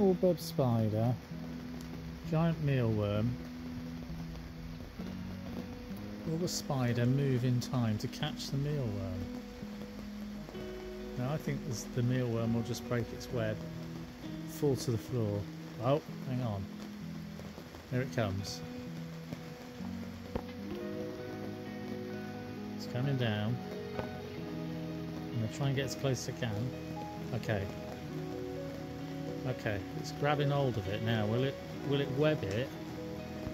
Orb spider, giant mealworm, will the spider move in time to catch the mealworm? Now I think the mealworm will just break its web, fall to the floor. Oh, hang on. Here it comes. It's coming down. I'm going to try and get as close as I can. Okay. Okay, it's grabbing hold of it now. Will it web it?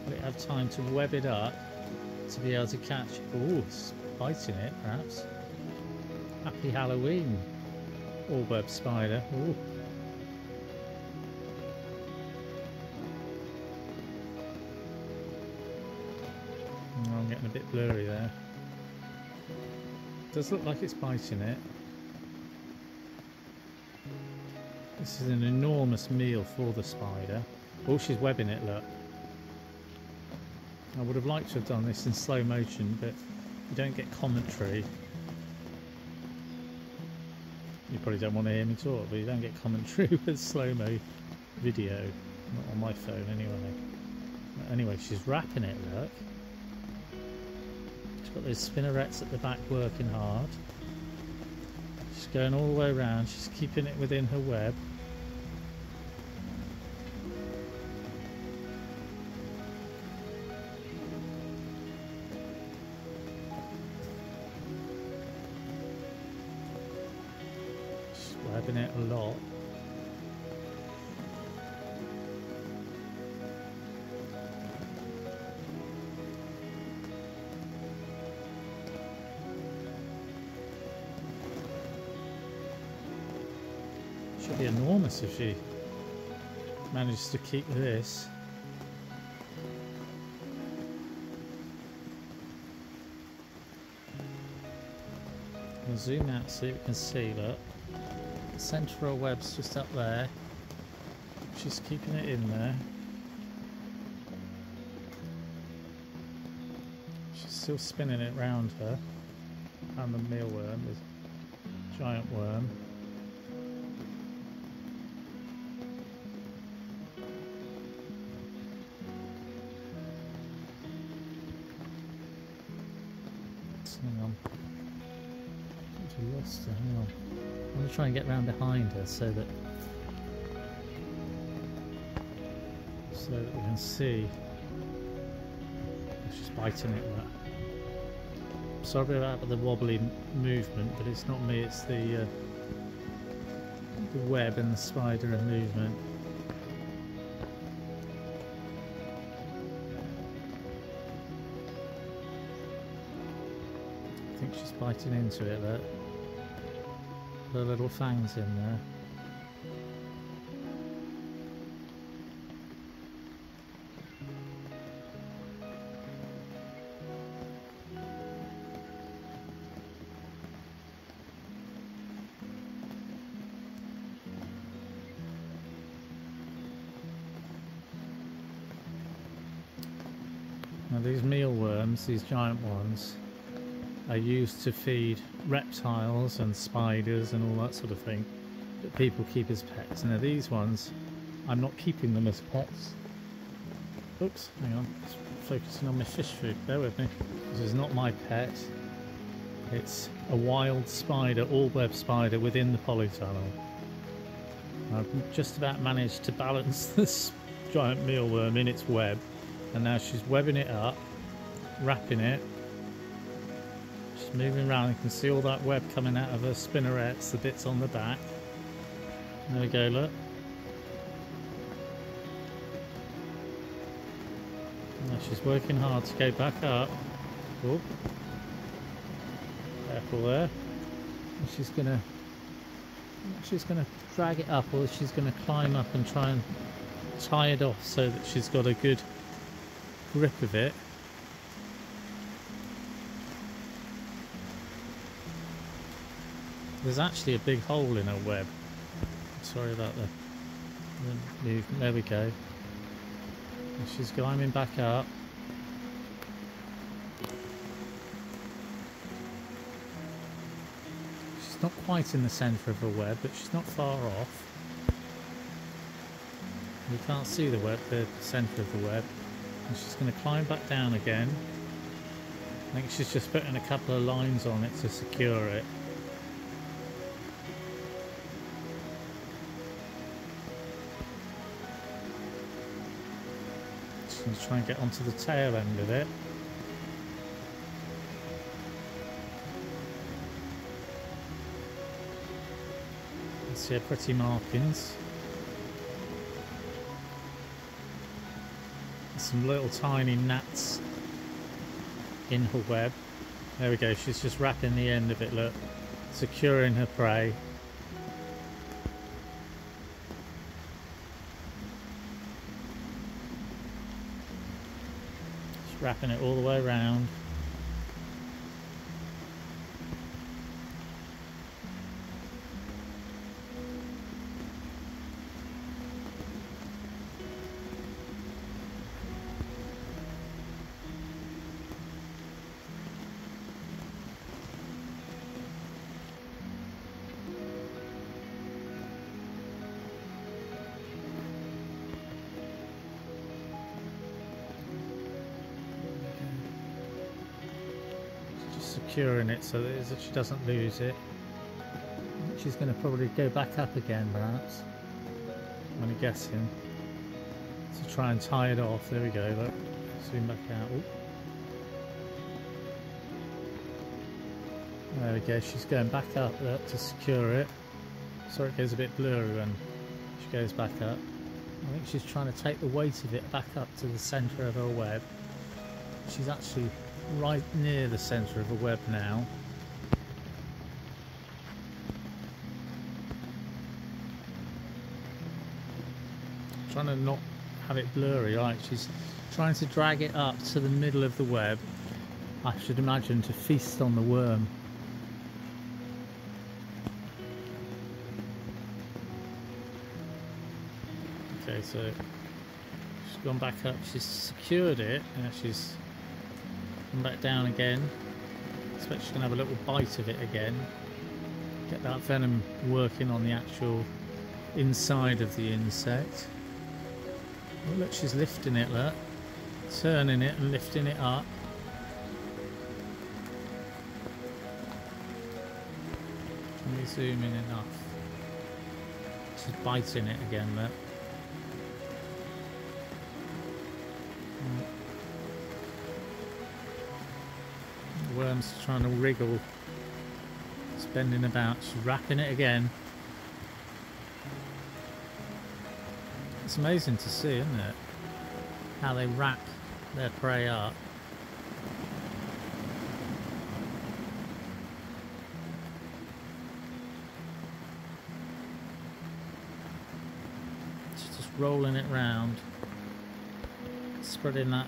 Will it have time to web it up to be able to catch it? Oh, it's biting it, perhaps. Happy Halloween, orb spider. Ooh. Oh, I'm getting a bit blurry there. Does look like it's biting it. This is an enormous meal for the spider. Oh, she's webbing it, look. I would have liked to have done this in slow motion, but you don't get commentary. You probably don't want to hear me talk, but you don't get commentary with slow-mo video. Not on my phone, anyway. But anyway, she's wrapping it, look. She's got those spinnerets at the back working hard. She's going all the way around. She's keeping it within her web. She's webbing it a lot. Should be enormous if she manages to keep this. I'll zoom out so you can see, look. The centre of her web's just up there. She's keeping it in there. She's still spinning it round her. And the mealworm, the giant worm. Hang on. I lost her. Hang on. I'm going to try and get round behind her so that we can see. She's biting it. Sorry about the wobbly movement, but it's not me. It's the web and the spider in movement. I think she's biting into it, look. Her little fangs in there. Now these mealworms, these giant ones, are used to feed reptiles and spiders and all that sort of thing that people keep as pets. Now these ones, I'm not keeping them as pets. Oops, hang on, just focusing on my fish food, bear with me. This is not my pet. It's a wild spider, all-web spider within the polytunnel. I've just about managed to balance this giant mealworm in its web, and now she's webbing it up, wrapping it. She's moving around. You can see all that web coming out of her spinnerets, the bits on the back. There we go, look. Now she's working hard to go back up. Oh. Careful there. And she's gonna drag it up, or she's gonna climb up and try and tie it off so that she's got a good grip of it. There's actually a big hole in her web. Sorry about the movement. There we go. And she's climbing back up. She's not quite in the centre of her web, but she's not far off. You can't see the web, the centre of the web. And she's going to climb back down again. I think she's just putting a couple of lines on it to secure it. She's going to try and get onto the tail end of it. See her pretty markings. Some little tiny gnats in her web. There we go, she's just wrapping the end of it, look, securing her prey. Just wrapping it all the way around. Securing it so that she doesn't lose it. She's going to probably go back up again, perhaps. I'm only guessing. To try and tie it off. There we go. Look, zoom back out. Ooh. There we go. She's going back up to secure it. Sorry, it goes a bit blurry when she goes back up. I think she's trying to take the weight of it back up to the centre of her web. She's actually right near the centre of the web now. Trying to not have it blurry, right? She's trying to drag it up to the middle of the web, I should imagine, to feast on the worm. Okay, so she's gone back up, she's secured it, and she's come back down again. I expect she's going to have a little bite of it again. Get that venom working on the actual inside of the insect. Oh, look, she's lifting it, look. Turning it and lifting it up. Can we zoom in enough? She's biting it again, look. The worm's trying to wriggle. It's bending about. She's wrapping it again. It's amazing to see, isn't it? How they wrap their prey up. She's just rolling it round, spreading that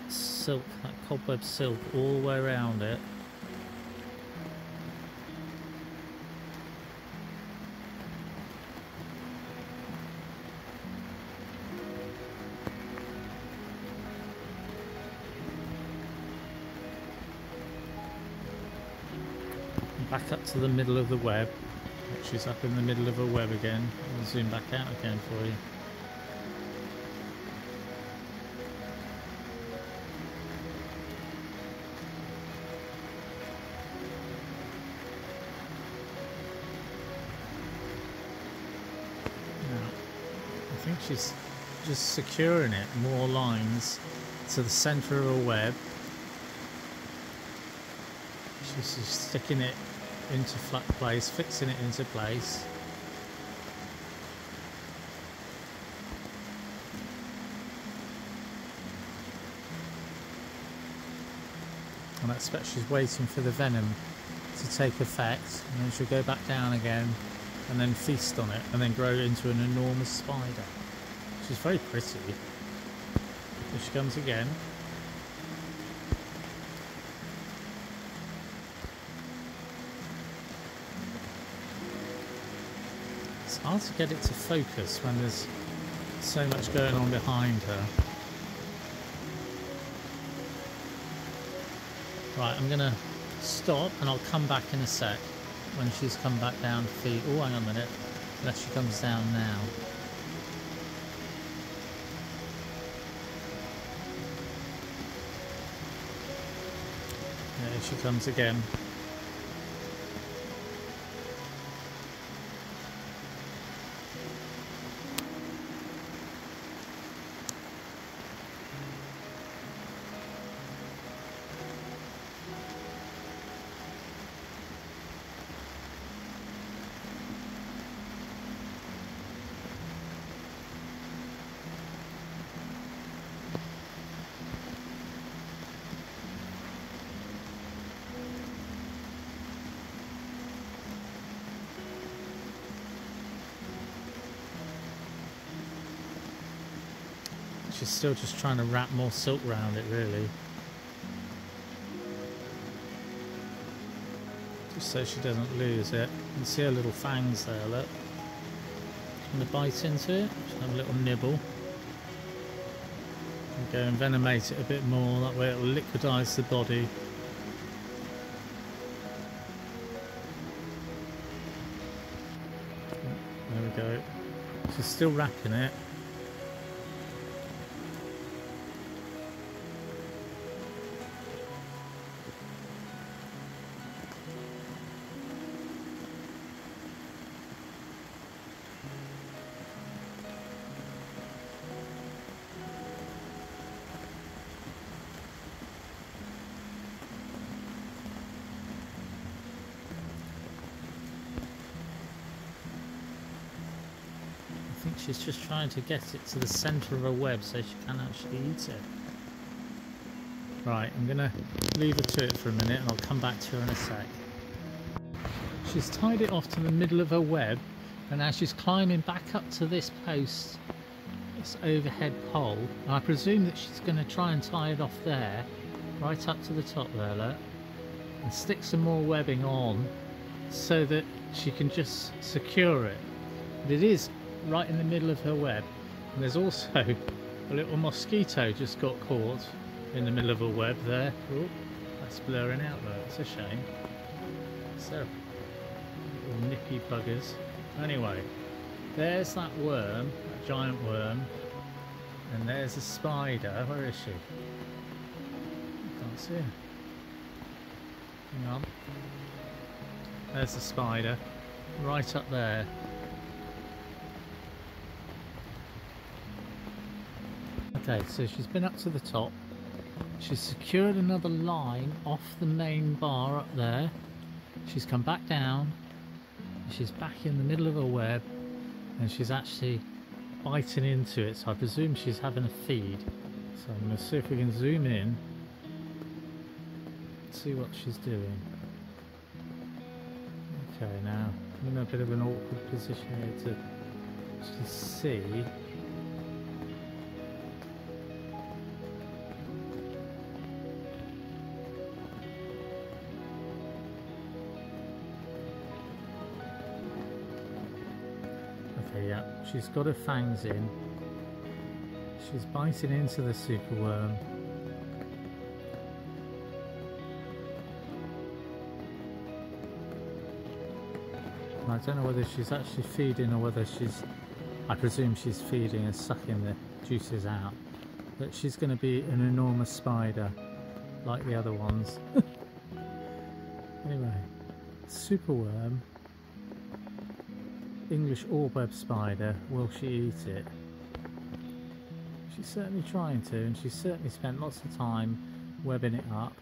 silk, that cobweb silk, all the way around it. Back up to the middle of the web. She's up in the middle of her web again. I'll zoom back out again for you. Now, I think she's just securing it, more lines to the centre of her web. She's just sticking it into flat place, fixing it into place. And I expect she's waiting for the venom to take effect, and then she'll go back down again and then feast on it and then grow into an enormous spider. She's very pretty. Here she comes again. It's hard to get it to focus when there's so much going on behind her. Right, I'm going to stop and I'll come back in a sec when she's come back down to feed. Oh, hang on a minute, unless she comes down now. There she comes again. She's still just trying to wrap more silk around it, really. Just so she doesn't lose it. You can see her little fangs there, look. She's going to bite into it. She'll have a little nibble. And go and venomate it a bit more, that way it will liquidise the body. There we go. She's still wrapping it. I think she's just trying to get it to the centre of her web so she can actually eat it. Right, I'm going to leave her to it for a minute and I'll come back to her in a sec. She's tied it off to the middle of her web, and now she's climbing back up to this post, this overhead pole. And I presume that she's going to try and tie it off there, right up to the top there, look, and stick some more webbing on so that she can just secure it. But it is right in the middle of her web, and there's also a little mosquito just got caught in the middle of her web there. Oh, that's blurring out though, it's a shame. So, little nippy buggers. Anyway, there's that worm, that giant worm, and there's a spider. Where is she? Can't see her. Hang on. There's the spider, right up there. Okay, so she's been up to the top. She's secured another line off the main bar up there. She's come back down. She's back in the middle of her web, and she's actually biting into it. So I presume she's having a feed. So I'm going to see if we can zoom in, see what she's doing. Okay, now I'm in a bit of an awkward position here to actually see. Okay, yeah, she's got her fangs in. She's biting into the superworm. I don't know whether she's actually feeding or whether she's, I presume she's feeding and sucking the juices out. But she's going to be an enormous spider like the other ones. Anyway, superworm, English orb-web spider, will she eat it? She's certainly trying to, and she's certainly spent lots of time webbing it up.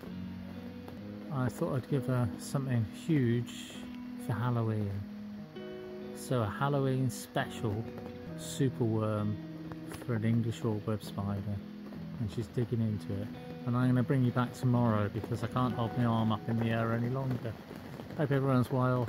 I thought I'd give her something huge for Halloween. So a Halloween special superworm for an English orb-web spider, and she's digging into it. And I'm going to bring you back tomorrow because I can't hold my arm up in the air any longer. Hope everyone's well.